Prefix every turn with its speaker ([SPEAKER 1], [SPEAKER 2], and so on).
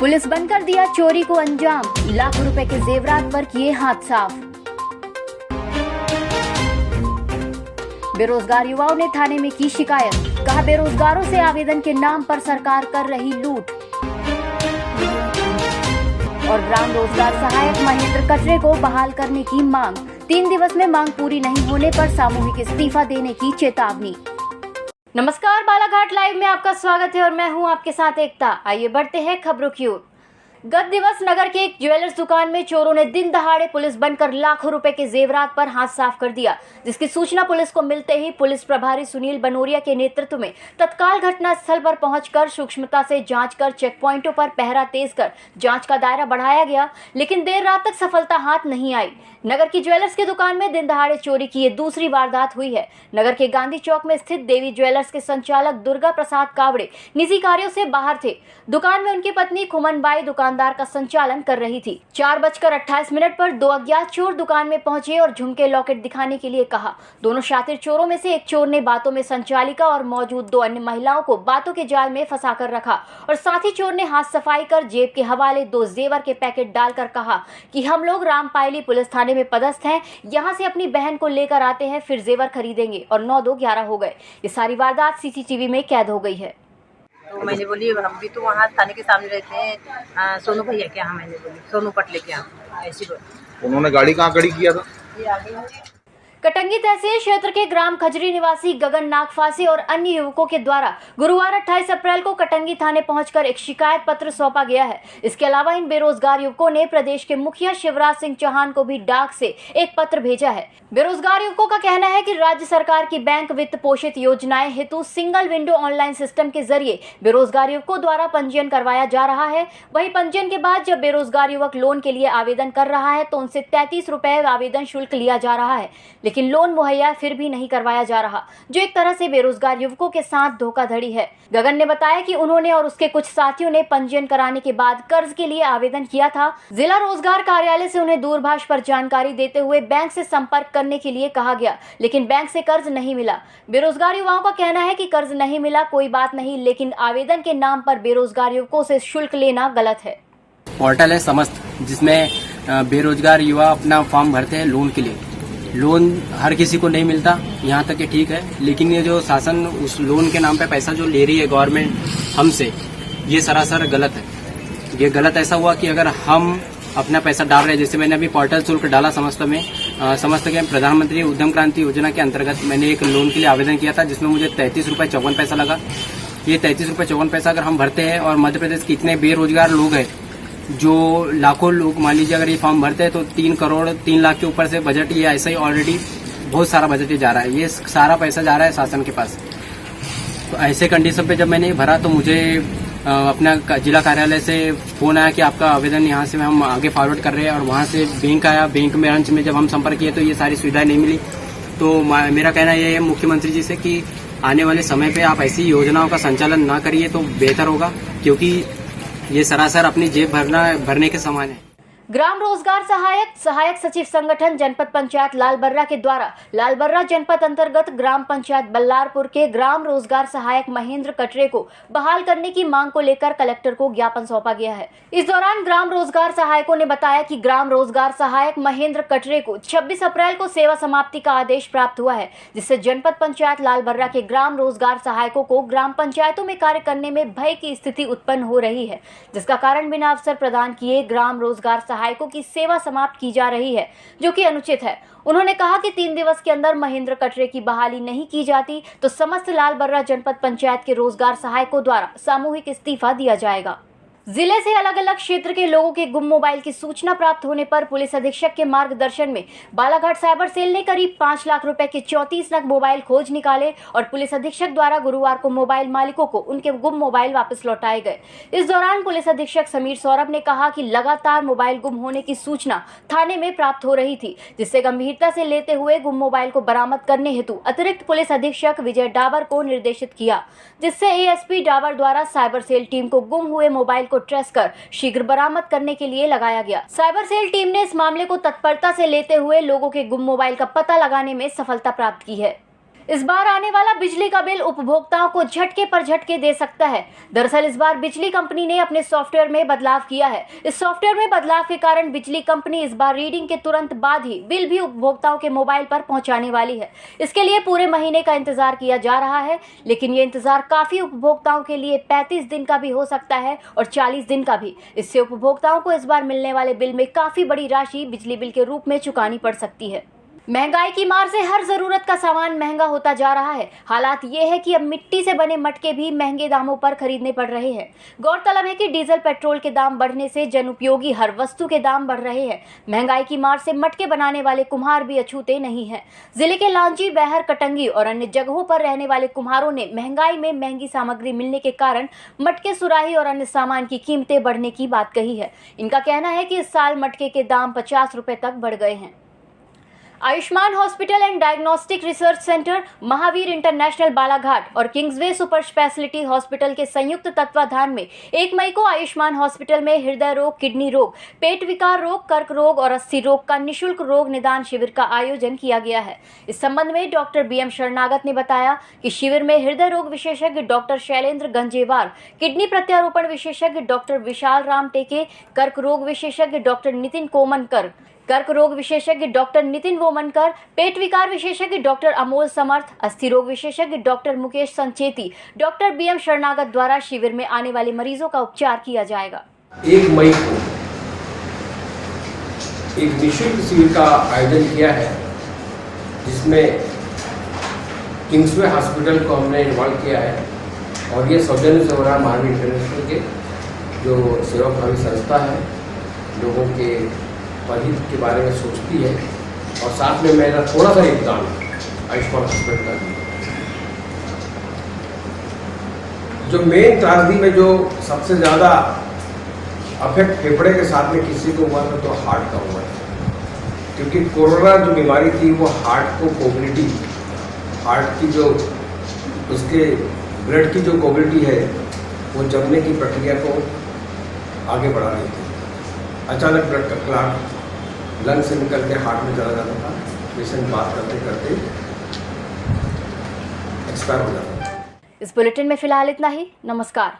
[SPEAKER 1] Police बनकर दिया चोरी को अंजाम, लाखों रुपए के जेवरात पर किए हाथ साफ। बेरोजगार युवाओं ने थाने में की शिकायत, कहा बेरोजगारों से आवेदन के नाम पर सरकार कर रही लूट। और ग्राम रोजगार सहायक महेंद्र कटरे को बहाल करने की मांग, 3 दिवस में मांग पूरी नहीं होने पर सामूहिक इस्तीफा देने की चेतावनी। नमस्कार, बालाघाट लाइव में आपका स्वागत है और मैं हूं आपके साथ एकता। आइए बढ़ते हैं खबरों की ओर। गत दिवस नगर के एक ज्वेलर्स दुकान में चोरों ने दिन दहाड़े पुलिस बनकर लाखों रुपए के जेवरात पर हाथ साफ कर दिया, जिसकी सूचना पुलिस को मिलते ही पुलिस प्रभारी सुनील बनोरिया के नेतृत्व में तत्काल घटना स्थल पर पहुंचकर सूक्ष्मता से जांच कर चेक पॉइंटों पर पहरा तेज कर जांच का दायरा बढ़ाया गया, लेकिन देर रात तक सफलता हाथ नहीं आई। नगर की ज्वेलर्स की दुकान में दिन दहाड़े चोरी की ये दूसरी वारदात हुई है। नगर के गांधी चौक में स्थित देवी ज्वेलर्स के संचालक दुर्गा प्रसाद कावड़े निजी कार्यों से बाहर थे। दुकान में उनकी पत्नी खुमनबाई दुकानदार का संचालन कर रही थी। 4:28 पर 2 अज्ञात चोर दुकान में पहुंचे और झुमके लॉकेट दिखाने के लिए कहा। दोनों शातिर चोरों में से एक चोर ने बातों में संचालिका और मौजूद 2 अन्य महिलाओं को बातों के जाल में फंसा कर रखा और साथ ही चोर ने हाथ सफाई कर जेब के हवाले 2 जेवर के पैकेट डालकर कहा कि हम लोग रामपायली पुलिस थाने में पदस्थ हैं, यहाँ से अपनी बहन को लेकर आते हैं, फिर जेवर खरीदेंगे। और 9-2-11 हो गए। ये सारी वारदात सीसीटीवी में कैद हो गई है।
[SPEAKER 2] तो मैंने बोली हम भी तो वहाँ थाने के सामने रहते हैं, सोनू भैया के यहाँ। मैंने बोली सोनू पटले के यहाँ, ऐसी बोली।
[SPEAKER 3] उन्होंने गाड़ी कहाँ खड़ी किया था?
[SPEAKER 2] ये आगे
[SPEAKER 1] कटंगी तहसील क्षेत्र के ग्राम खजरी निवासी गगन नागफासी और अन्य युवकों के द्वारा गुरुवार 28 अप्रैल को कटंगी थाने पहुंचकर एक शिकायत पत्र सौंपा गया है। इसके अलावा इन बेरोजगार युवकों ने प्रदेश के मुखिया शिवराज सिंह चौहान को भी डाक से एक पत्र भेजा है। बेरोजगार युवकों का कहना है कि राज्य सरकार की बैंक वित्त पोषित योजनाएं हेतु सिंगल विंडो ऑनलाइन सिस्टम के जरिए बेरोजगार युवकों द्वारा पंजीयन करवाया जा रहा है। वहीं पंजीयन के बाद जब बेरोजगार युवक लोन के लिए आवेदन कर रहा है तो उनसे 33 रुपए आवेदन शुल्क लिया जा रहा है, लेकिन लोन मुहैया फिर भी नहीं करवाया जा रहा, जो एक तरह से बेरोजगार युवकों के साथ धोखाधड़ी है। गगन ने बताया कि उन्होंने और उसके कुछ साथियों ने पंजीयन कराने के बाद कर्ज के लिए आवेदन किया था। जिला रोजगार कार्यालय से उन्हें दूरभाष पर जानकारी देते हुए बैंक से संपर्क करने के लिए कहा गया, लेकिन बैंक से कर्ज नहीं मिला। बेरोजगार युवाओं का कहना है कि कर्ज नहीं मिला कोई बात नहीं, लेकिन आवेदन के नाम पर बेरोजगार युवकों से शुल्क लेना गलत है।
[SPEAKER 4] पोर्टल है समस्त, जिसमें बेरोजगार युवा अपना फॉर्म भरते हैं लोन के लिए। लोन हर किसी को नहीं मिलता, यहाँ तक कि ठीक है, लेकिन ये जो शासन उस लोन के नाम पे पैसा जो ले रही है गवर्नमेंट हमसे, ये सरासर गलत है। ये गलत ऐसा हुआ कि अगर हम अपना पैसा डाल रहे हैं, जैसे मैंने अभी पोर्टल शुल्क डाला समस्त के प्रधानमंत्री उद्यम क्रांति योजना के अंतर्गत मैंने एक लोन के लिए आवेदन किया था, जिसमें मुझे 33 रुपये 54 पैसा लगा। ये 33 रुपये 54 पैसा अगर हम भरते हैं और मध्य प्रदेश के इतने बेरोजगार लोग हैं, जो लाखों लोग, मान लीजिए अगर ये फॉर्म भरते हैं तो 3 करोड़ 3 लाख के ऊपर से बजट, ये ऐसा ही ऑलरेडी बहुत सारा बजट ही जा रहा है। ये सारा पैसा जा रहा है शासन के पास। तो ऐसे कंडीशन पे जब मैंने भरा तो मुझे अपना जिला कार्यालय से फोन आया कि आपका आवेदन यहाँ से हम आगे फॉरवर्ड कर रहे हैं, और वहाँ से बैंक आया। बैंक में अंत में जब हम संपर्क किए तो ये सारी सुविधाएं नहीं मिली। तो मेरा कहना यह है मुख्यमंत्री जी से कि आने वाले समय पे आप ऐसी योजनाओं का संचालन ना करिए तो बेहतर होगा, क्योंकि ये सरासर अपनी जेब भरने के समान है।
[SPEAKER 1] ग्राम रोजगार सहायक सचिव संगठन जनपद पंचायत लालबर्रा के द्वारा लालबर्रा जनपद अंतर्गत ग्राम पंचायत बल्लारपुर के ग्राम रोजगार सहायक महेंद्र कटरे को बहाल करने की मांग को लेकर कलेक्टर को ज्ञापन सौंपा गया है। इस दौरान ग्राम रोजगार सहायकों ने बताया कि ग्राम रोजगार सहायक महेंद्र कटरे को 26 अप्रैल को सेवा समाप्ति का आदेश प्राप्त हुआ है, जिससे जनपद पंचायत लालबर्रा के ग्राम रोजगार सहायकों को ग्राम पंचायतों में कार्य करने में भय की स्थिति उत्पन्न हो रही है, जिसका कारण बिना अवसर प्रदान किए ग्राम रोजगार सहायकों की सेवा समाप्त की जा रही है, जो कि अनुचित है। उन्होंने कहा कि 3 दिवस के अंदर महेंद्र कटरे की बहाली नहीं की जाती तो समस्त लालबर्रा जनपद पंचायत के रोजगार सहायकों द्वारा सामूहिक इस्तीफा दिया जाएगा। जिले से अलग अलग क्षेत्र के लोगों के गुम मोबाइल की सूचना प्राप्त होने पर पुलिस अधीक्षक के मार्गदर्शन में बालाघाट साइबर सेल ने करीब 5 लाख रुपए के 34 नग मोबाइल खोज निकाले और पुलिस अधीक्षक द्वारा गुरुवार को मोबाइल मालिकों को उनके गुम मोबाइल वापस लौटाए गए। इस दौरान पुलिस अधीक्षक समीर सौरभ ने कहा कि लगातार मोबाइल गुम होने की सूचना थाने में प्राप्त हो रही थी, जिससे गंभीरता से लेते हुए गुम मोबाइल को बरामद करने हेतु अतिरिक्त पुलिस अधीक्षक विजय डाबर को निर्देशित किया, जिससे एएसपी डाबर द्वारा साइबर सेल टीम को गुम हुए मोबाइल को ट्रेस कर शीघ्र बरामद करने के लिए लगाया गया। साइबर सेल टीम ने इस मामले को तत्परता से लेते हुए लोगों के गुम मोबाइल का पता लगाने में सफलता प्राप्त की है। इस बार आने वाला बिजली का बिल उपभोक्ताओं को झटके पर झटके दे सकता है। दरअसल इस बार बिजली कंपनी ने अपने सॉफ्टवेयर में बदलाव किया है। इस सॉफ्टवेयर में बदलाव के कारण बिजली कंपनी इस बार रीडिंग के तुरंत बाद ही बिल भी उपभोक्ताओं के मोबाइल पर पहुंचाने वाली है। इसके लिए पूरे महीने का इंतजार किया जा रहा है, लेकिन ये इंतजार काफी उपभोक्ताओं के लिए 35 दिन का भी हो सकता है और 40 दिन का भी। इससे उपभोक्ताओं को इस बार मिलने वाले बिल में काफी बड़ी राशि बिजली बिल के रूप में चुकानी पड़ सकती है। महंगाई की मार से हर जरूरत का सामान महंगा होता जा रहा है। हालात ये है कि अब मिट्टी से बने मटके भी महंगे दामों पर खरीदने पड़ रहे हैं। गौरतलब है कि डीजल पेट्रोल के दाम बढ़ने से जनउपयोगी हर वस्तु के दाम बढ़ रहे हैं। महंगाई की मार से मटके बनाने वाले कुम्हार भी अछूते नहीं हैं। जिले के लांजी, बहर, कटंगी और अन्य जगहों पर रहने वाले कुम्हारों ने महंगाई में महंगी सामग्री मिलने के कारण मटके, सुराही और अन्य सामान की कीमतें बढ़ने की बात कही है। इनका कहना है कि इस साल मटके के दाम 50 रुपए तक बढ़ गए हैं। Ayushman hospital and diagnostic research centre, Mahavir international Balaghat और किंग्सवे सुपर स्पेशलिटी हॉस्पिटल के संयुक्त तत्वाधान में 1 मई को आयुष्मान हॉस्पिटल में हृदय रोग, किडनी रोग, पेट विकार रोग, कर्क रोग और अस्थि रोग का निःशुल्क रोग निदान शिविर का आयोजन किया गया है। इस संबंध में डॉक्टर BM शरणागत ने बताया कि शिविर में हृदय रोग विशेषज्ञ डॉक्टर शैलेंद्र गंजेवार, किडनी प्रत्यारोपण विशेषज्ञ डॉक्टर विशाल राम टेके, कर्क रोग विशेषज्ञ डॉक्टर नितिन कोमनकर, कर्क रोग विशेषज्ञ डॉक्टर नितिन वोमनकर, पेट विकार विशेषज्ञ डॉक्टर अमोल समर्थ, अस्थि रोग विशेषज्ञ doctor Mukesh Sancheti, doctor BM शरणागत द्वारा शिविर में आने वाले मरीजों का उपचार किया जाएगा।
[SPEAKER 3] 1 मई को एक निःशुल्क शिविर का आयोजन किया है, जिसमें किंग्सवे हॉस्पिटल को हमने इन्वॉल्व किया है और ये सौजन्य से हो रहा है महावीर इंटरनेशनल के जो सेवाभावी संस्था है, लोगों के हित के बारे में सोचती है और साथ में मेरा थोड़ा सा योगदान आयुष्मान हॉस्पिटल का भी। जो मेन त्रासदी में जो सबसे ज़्यादा अफेक्ट फेफड़े के साथ में किसी को हुआ था तो हार्ट का हुआ था, क्योंकि कोरोना जो बीमारी थी वो हार्ट को कोबिलिटी, हार्ट की जो उसके ब्लड की जो कोबिलिटी है वो जमने की प्रक्रिया को आगे बढ़ा रही थी। अचानक ब्लड का क्लॉट लंग से निकल के हार्ट में चला जाता था, पेशेंट बात करते करते एक्सपायर हो जाता था।
[SPEAKER 1] इस बुलेटिन में फिलहाल इतना ही। नमस्कार।